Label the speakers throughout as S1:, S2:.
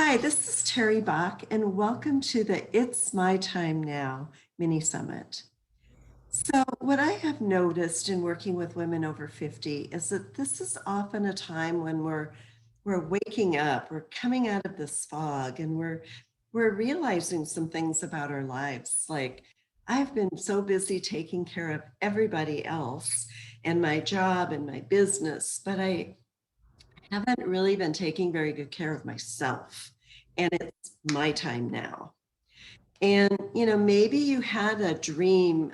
S1: Hi, this is Terry Bach, and welcome to the It's My Time Now mini summit. So, what I have noticed in working with women over 50 is that this is often a time when we're waking up, we're coming out of this fog, and we're realizing some things about our lives. Like, I've been so busy taking care of everybody else and my job and my business, but I haven't really been taking very good care of myself. And it's my time now. And, maybe you had a dream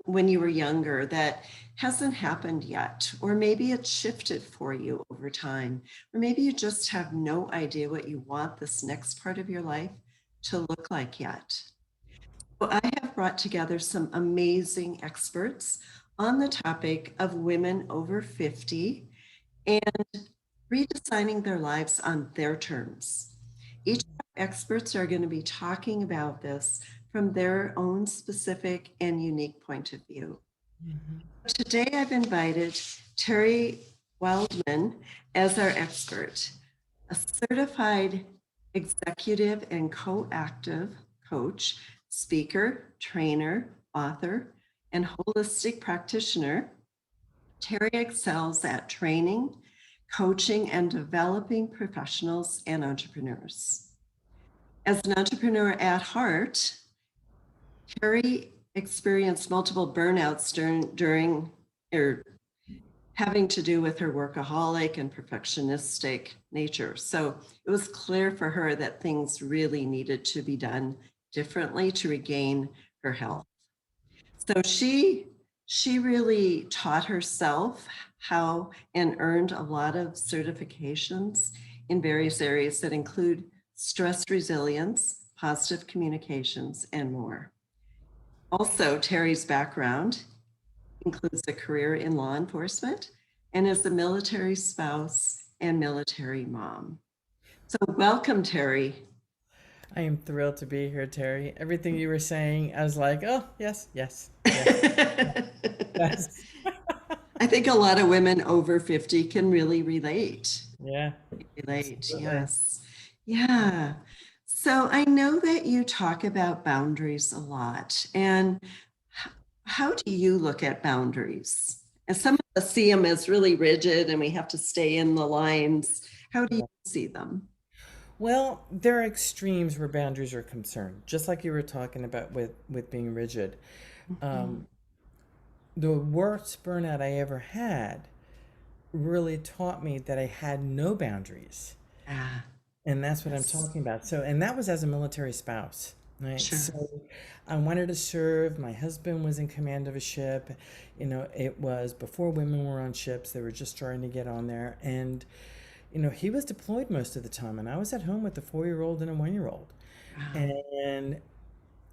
S1: when you were younger that hasn't happened yet, or maybe it's shifted for you over time, or maybe you just have no idea what you want this next part of your life to look like yet. So I have brought together some amazing experts on the topic of women over 50 and redesigning their lives on their terms. Each of our experts are going to be talking about this from their own specific and unique point of view.
S2: Mhm.
S1: Today, I've invited Terry Wildemann as our expert, a certified executive and co-active coach, speaker, trainer, author, and holistic practitioner. Terry excels at training, coaching, and developing professionals and entrepreneurs. As an entrepreneur at heart, Terry experienced multiple burnouts during or having to do with her workaholic and perfectionistic nature. So it was clear for her that things really needed to be done differently to regain her health. So she really taught herself how and earned a lot of certifications in various areas that include stress resilience, positive communications, and more. Also, Terry's background includes a career in law enforcement and is a military spouse and military mom. So welcome, Terry.
S2: I am thrilled to be here, Terry. Everything you were saying, I was like, oh, yes, yes, yes,
S1: I
S2: yes.
S1: think a lot of women over 50 can really relate.
S2: Yeah,
S1: Relate,
S2: absolutely.
S1: yes. Yeah. So I know that you talk about boundaries a lot. And how do you look at boundaries? And some of us see them as really rigid and we have to stay in the lines. How do you
S2: Yeah.
S1: see them?
S2: Well, there are extremes where boundaries are concerned, just like you were talking about with being rigid.
S1: Mhm.
S2: Um, the worst burnout I ever had really taught me that I had no boundaries.
S1: Ah,
S2: And that's what I'm
S1: yes,
S2: talking about. So, and that was as a military spouse, right?
S1: sure.
S2: So I wanted to serve. My husband was in command of a ship. It was before women were on ships. They were just starting to get on there. And, he was deployed most of the time. And I was at home with a 4-year-old and a 1-year-old.
S1: Wow.
S2: And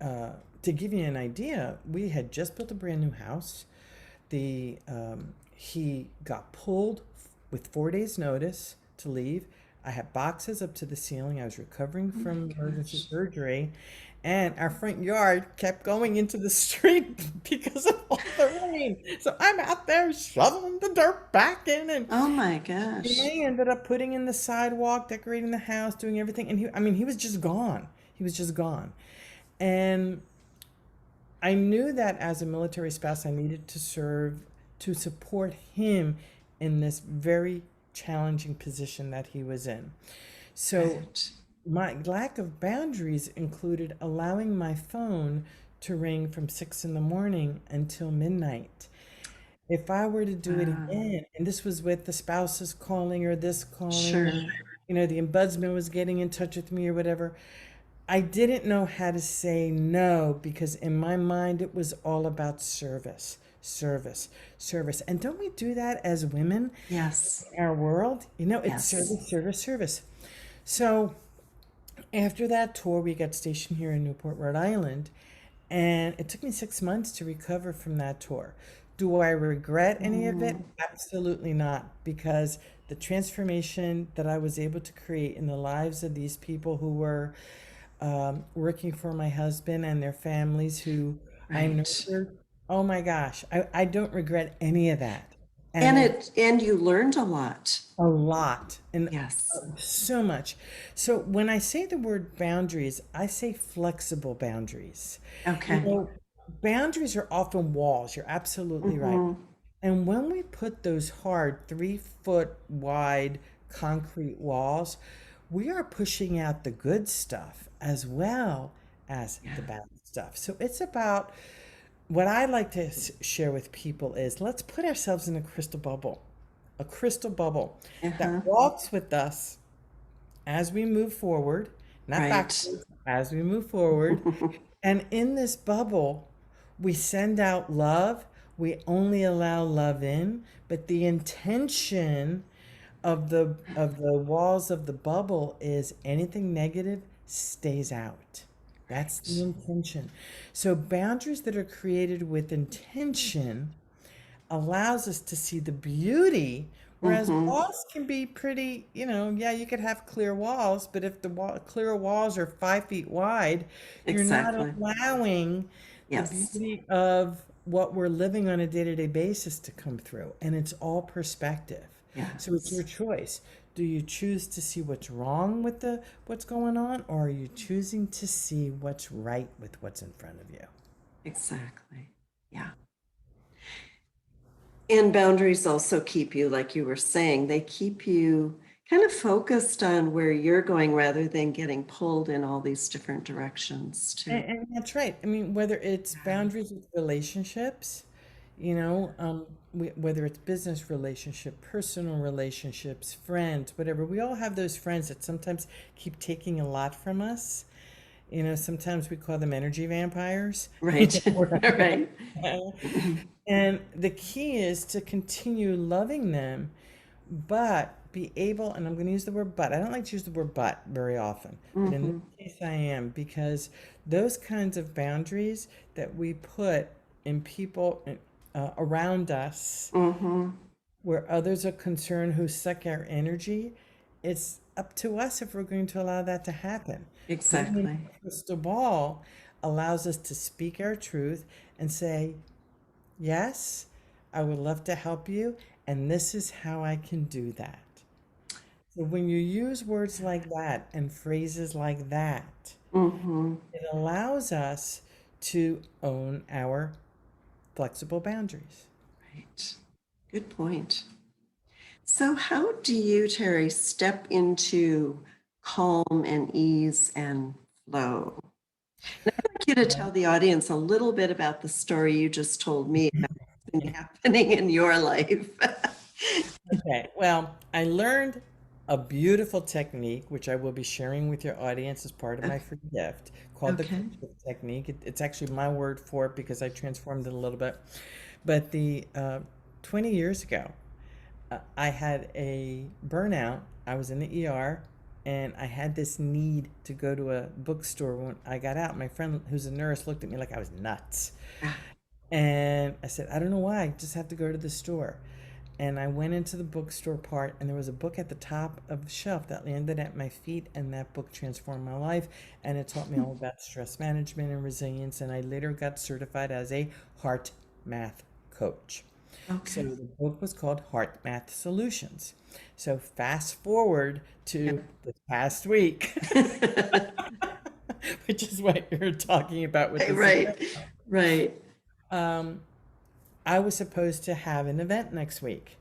S2: uh, to give you an idea, we had just built a brand new house. He got pulled with 4 days' notice to leave. I had boxes up to the ceiling. I was recovering
S1: Oh my
S2: from emergency
S1: gosh.
S2: surgery, and our front yard kept going into the street because of all the rain. So I'm out there shoveling the dirt back in, and
S1: Oh my gosh.
S2: he ended up putting in the sidewalk, decorating the house, doing everything. And he was just gone. He was just gone, and I knew that as a military spouse, I needed to serve to support him in this very challenging position that he was in. So,
S1: Right.
S2: my lack of boundaries included allowing my phone to ring from 6 in the morning until midnight. If I were to do it
S1: Wow.
S2: again, and this was with the spouses calling or this calling, or,
S1: Sure.
S2: the ombudsman was getting in touch with me or whatever, I didn't know how to say no because in my mind it was all about service, service, service. And don't we do that as women
S1: Yes.
S2: in our world? It's
S1: Yes.
S2: service, service, service. So after that tour, we got stationed here in Newport, Rhode Island, and it took me 6 months to recover from that tour. Do I regret any of it?
S1: Mm,
S2: Absolutely not, because the transformation that I was able to create in the lives of these people who were working for my husband and their families who I
S1: right.
S2: nurtured. Oh my gosh, I don't regret any of that. And it
S1: And you learned a lot.
S2: a lot and
S1: Yes.
S2: so much. So when I say the word boundaries, I say flexible boundaries. You
S1: Okay.
S2: know, boundaries are often walls. You're absolutely right.
S1: Mm-hmm.
S2: And when we put those hard 3 foot wide concrete walls, we are pushing out the good stuff as well as
S1: Yeah.
S2: the bad stuff. So it's about what I like to share with people is let's put ourselves in a crystal bubble that
S1: Uh-huh.
S2: walks with us as we move forward, not
S1: Right.
S2: backwards, as we move forward. And in this bubble, we send out love. We only allow love in, but the intention of the walls of the bubble is anything negative stays out. That's the
S1: Right.
S2: intention. So boundaries that are created with intention allows us to see the beauty, whereas
S1: Mm-hmm.
S2: walls can be pretty, yeah, you could have clear walls, but if the clear walls are 5 feet wide, you're not
S1: Exactly.
S2: allowing the
S1: Yes.
S2: beauty of what we're living on a day-to-day basis to come through. And it's all perspective. So it's your
S1: Yes.
S2: choice. Do you choose to see what's wrong with the what's going on, or are you choosing to see what's right with what's in front of you?
S1: Exactly. Yeah. And boundaries also keep you, like you were saying, they keep you kind of focused on where you're going rather than getting pulled in all these different directions too.
S2: And that's right. I mean, whether it's
S1: Yeah.
S2: boundaries with relationships, whether it's business relationship, personal relationships, friends, whatever, we all have those friends that sometimes keep taking a lot from us. Sometimes we call them energy vampires.
S1: Right. Right.
S2: And the key is to continue loving them, but be able, and I'm going to use the word but. I don't like to use the word but very often, but in this
S1: Mm-hmm.
S2: case I am, because those kinds of boundaries that we put in people around us
S1: Mm-hmm.
S2: where others are concerned who suck our energy, it's up to us if we're going to allow that to happen. Putting in
S1: Exactly.
S2: a crystal ball allows us to speak our truth and say, yes, I would love to help you, and this is how I can do that. So when you use words like that and phrases like that,
S1: Mm-hmm.
S2: it allows us to own our flexible boundaries.
S1: Right. Good point. So, how do you, Terry, step into calm and ease and flow? And I'd like you to tell the audience a little bit about the story you just told me about what's been happening in your life.
S2: Okay, well, I learned a beautiful technique, which I will be sharing with your audience as part of my free gift, called the
S1: Okay.
S2: coaching technique. It's actually my word for it because I transformed it a little bit. But the 20 years ago, I had a burnout. I was in the ER and I had this need to go to a bookstore. When I got out, my friend who's a nurse looked at me like I was nuts.
S1: Ah,
S2: And I said, I don't know why, I just have to go to the store. And I went into the bookstore part, and there was a book at the top of the shelf that landed at my feet, and that book transformed my life. And it taught me all about stress management and resilience. And I later got certified as a heart math coach. So
S1: okay.
S2: the book was called Heart Math Solutions. So fast forward to
S1: Yep.
S2: the past week, which is what you're talking about with this
S1: Right.
S2: event.
S1: Right.
S2: Um, I was supposed to have an event next week.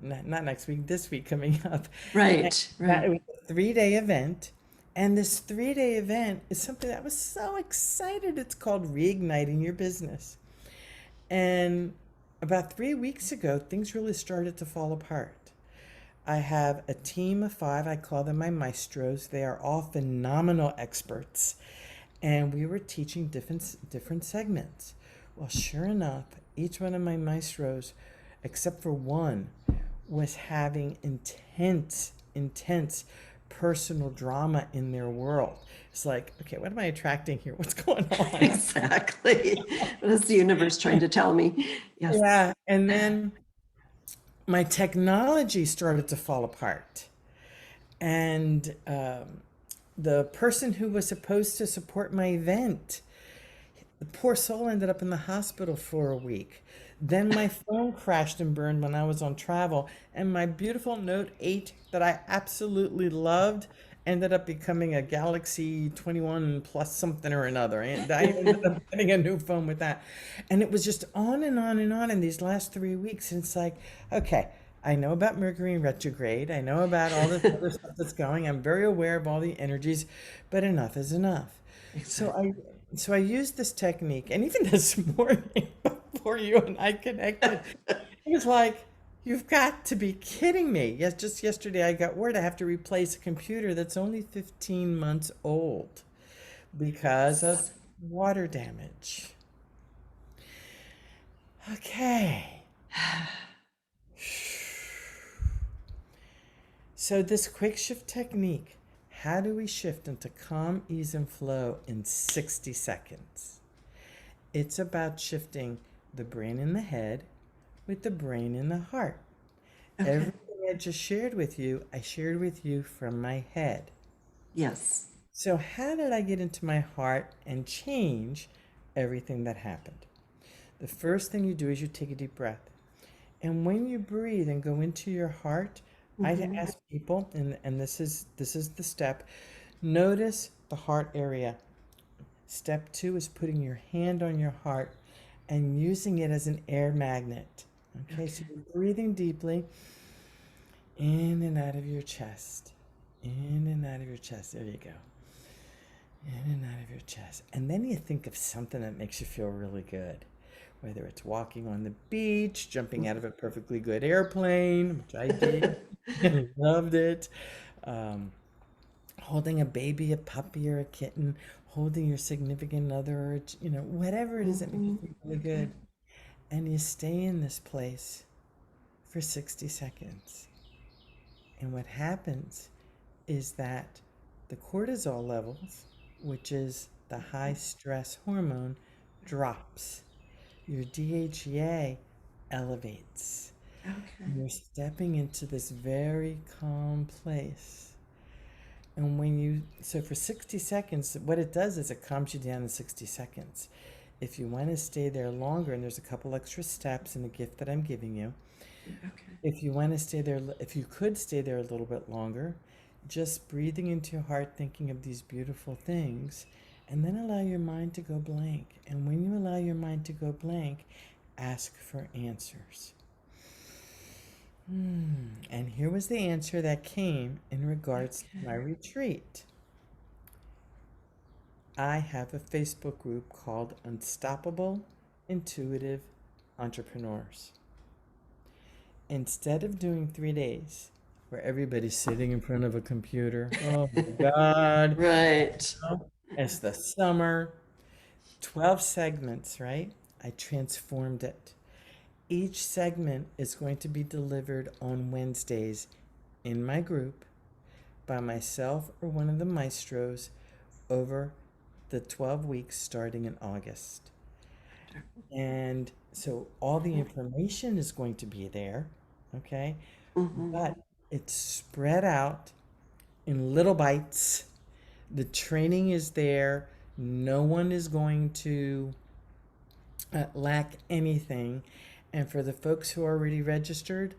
S2: Not next week, this week coming up. And
S1: Right.
S2: it
S1: Right.
S2: was a 3-day event. And this 3-day event is something that I was so excited. It's called Reigniting Your Business. And about 3 weeks ago, things really started to fall apart. I have a team of 5. I call them my maestros. They are all phenomenal experts. And we were teaching different segments. Well, sure enough, each one of my maestros, except for one, was having intense personal drama in their world. It's like, okay, what am I attracting here? What's going on?
S1: Exactly. What is the universe trying to tell me? Yes.
S2: Yeah. And then my technology started to fall apart. And the person who was supposed to support my event, the poor soul ended up in the hospital for a week. Then my phone crashed and burned when I was on travel, and my beautiful Note 8 that I absolutely loved ended up becoming a Galaxy 21 plus something or another. And I ended up getting a new phone with that. And it was just on and on and on in these last 3 weeks. And it's like, okay, I know about Mercury in retrograde. I know about all this other stuff that's going. I'm very aware of all the energies, but enough is enough. So
S1: Exactly.
S2: I so I used this technique, and even this morning before you and I connected, it was like, you've got to be kidding me. Yes, just yesterday I got word I have to replace a computer that's only 15 months old because of water damage. Okay. So this quick shift technique, how do we shift into calm, ease, and flow in 60 seconds? It's about shifting the brain in the head with the brain in the heart.
S1: Okay.
S2: Everything I just shared with you, I shared with you from my head.
S1: Yes.
S2: So, how did I get into my heart and change everything that happened? The first thing you do is you take a deep breath. And when you breathe and go into your heart, I
S1: Hmm.
S2: ask people, and this is the step, notice the heart area. Step two is putting your hand on your heart and using it as an air magnet. Okay, so
S1: Okay.
S2: you're breathing deeply in and out of your chest. In and out of your chest. There you go. In and out of your chest. And then you think of something that makes you feel really good. Whether it's walking on the beach, jumping out of a perfectly good airplane, which I did, and loved it. Um, Holding a baby, a puppy, or a kitten, holding your significant other, or, whatever it is that makes you
S1: Hmm.
S2: feel really
S1: Okay.
S2: good. And you stay in this place for 60 seconds. And what happens is that the cortisol levels, which is the high stress hormone, drops. Your DHEA elevates.
S1: Okay.
S2: And you're stepping into this very calm place. And so for 60 seconds, what it does is it calms you down in 60 seconds. If you want to stay there longer, and there's a couple extra steps in the gift that I'm giving you,
S1: Okay.
S2: if you want to stay there, if you could stay there a little bit longer, just breathing into your heart, thinking of these beautiful things, and then allow your mind to go blank. And when you allow your mind to go blank, ask for answers. And here was the answer that came in regards to my
S1: Okay.
S2: retreat. I have a Facebook group called Unstoppable Intuitive Entrepreneurs. Instead of doing 3 days where everybody's sitting in front of a computer, oh my God,
S1: Right.
S2: it's the summer, 12 segments, right? I transformed it. Each segment is going to be delivered on Wednesdays in my group by myself or one of the maestros over the 12 weeks starting in August. And so all the information is going to be there, okay?
S1: Hmm.
S2: But it's spread out in little bites. The training is there. No one is going to lack anything. And for the folks who are already registered,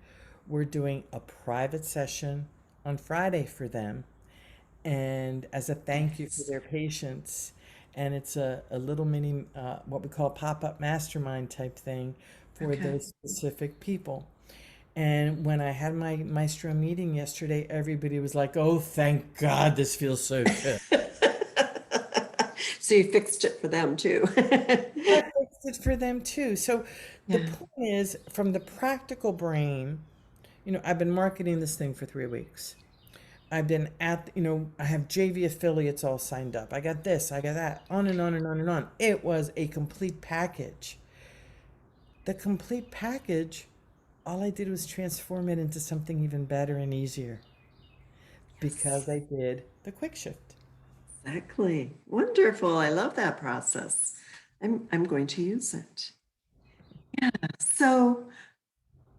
S2: we're doing a private session on Friday for them. And as a thank you for
S1: Nice.
S2: their patience. And it's a little mini, what we call pop up mastermind type thing for
S1: Okay.
S2: those specific people. And when I had my maestro meeting yesterday, everybody was like, oh, thank God, this feels so good.
S1: So you fixed it for them too.
S2: I fixed it for them too. So the
S1: Yeah.
S2: point is, from the practical brain, I've been marketing this thing for 3 weeks. I've been I have JV affiliates all signed up. I got this, I got that, on and on and on and on. It was a complete package. The complete package, all I did was transform it into something even better and easier because
S1: Yes.
S2: I did the quick shift.
S1: Exactly. Wonderful. I love that process. I'm going to use it. Yeah. So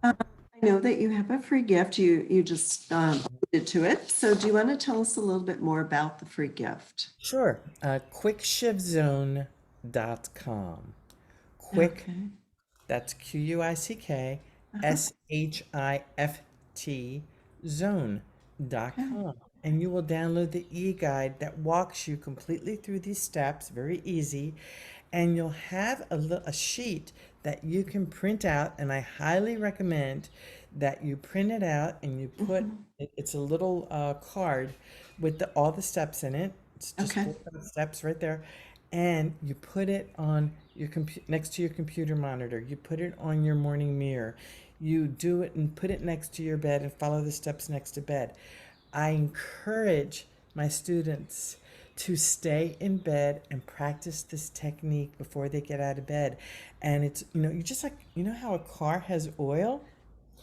S1: I know that you have a free gift. You just alluded to it. So do you want to tell us a little bit more about the free gift?
S2: Sure. Quickshiftzone.com. Quick
S1: Okay.
S2: That's
S1: Uh-huh.
S2: QUICKSHIFT
S1: Okay.
S2: zone.com. And you will download the e-guide that walks you completely through these steps, very easy. And you'll have a sheet that you can print out. And I highly recommend that you print it out and you put
S1: Mhm.
S2: it's a little card with all the steps in it. It's just
S1: Okay.
S2: 4 5 steps right there. And you put it on your next to your computer monitor. You put it on your morning mirror. You do it and put it next to your bed and follow the steps next to bed. I encourage my students to stay in bed and practice this technique before they get out of bed. And it's, you just like, how a car has oil?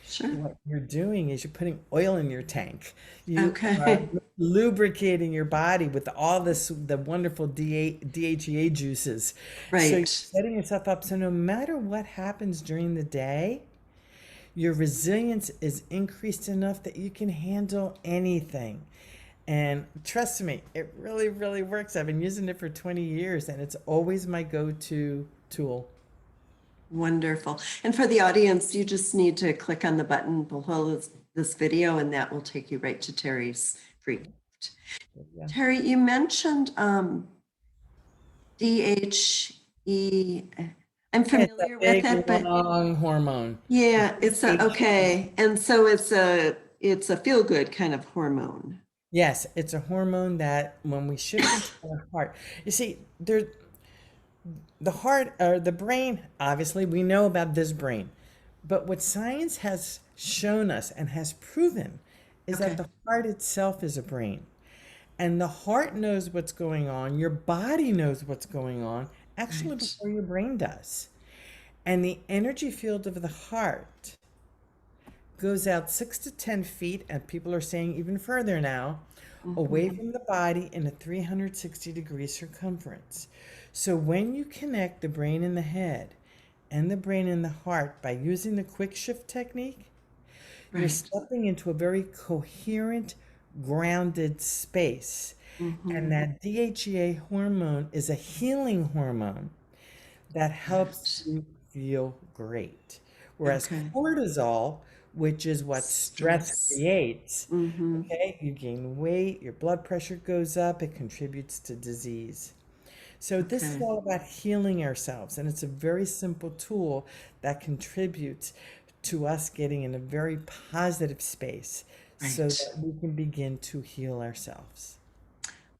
S1: Sure.
S2: What you're doing is you're putting oil in your tank. You are
S1: Okay.
S2: lubricating your body with all the wonderful DHEA juices. So you're
S1: Right.
S2: setting yourself up so no matter what happens during the day, your resilience is increased enough that you can handle anything. And trust me, it really, really works. I've been using it for 20 years and it's always my go-to tool.
S1: Wonderful. And for the audience, you just need to click on the button below this video, and that will take you right to Terry's free gift.
S2: Yeah.
S1: Terry, you mentioned DHE. I'm
S2: It's a
S1: familiar with
S2: big,
S1: it, but
S2: long hormone.
S1: yeah, it's a
S2: H.
S1: okay. And so it's a feel good kind of hormone.
S2: Yes, it's a hormone that when we shift into the heart, you see, the heart or the brain, obviously, we know about this brain. But what science has shown us and has proven is that
S1: Okay.
S2: the heart itself is a brain. And the heart knows what's going on, your body knows what's going on, actually
S1: Right.
S2: before your brain does. And the energy field of the heart goes out 6 to 10 feet, and people are saying even further now, away
S1: Mhm.
S2: from the body in a 360-degree circumference. So when you connect the brain and the head and the brain and the heart by using the quick shift technique, you're
S1: Right.
S2: stepping into a very coherent, grounded space. And
S1: Mhm.
S2: that DHEA hormone is a healing hormone that helps
S1: Right.
S2: you feel great. Whereas
S1: Okay.
S2: cortisol, which is what stress
S1: Stress.
S2: creates,
S1: Mm-hmm.
S2: okay, you gain weight, your blood pressure goes up, it contributes to disease. So this is
S1: Okay.
S2: all about healing ourselves, and it's a very simple tool that contributes to us getting in a very positive space so
S1: Right.
S2: that we can begin to heal ourselves.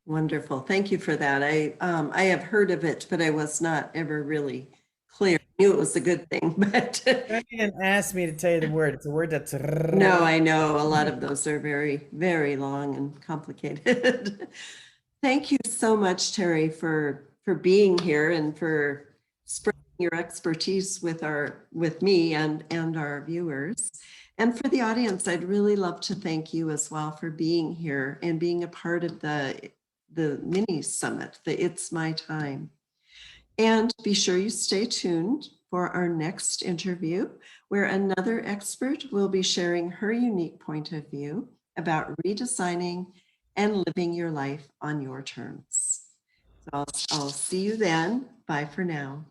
S1: Wonderful. Thank you for that. I have heard of it, but I was not ever really clear. I knew it was a good thing, but
S2: Don't even ask me to tell you the word. It's a word that's
S1: no, I know a lot of those are very, very long and complicated. Thank you so much, Terry, for being here and for spreading your expertise with me and our viewers. And for the audience, I'd really love to thank you as well for being here and being a part of the mini summit, the It's My Time. And be sure you stay tuned for our next interview, where another expert will be sharing her unique point of view about redesigning and living your life on your terms. So I'll see you then. Bye for now.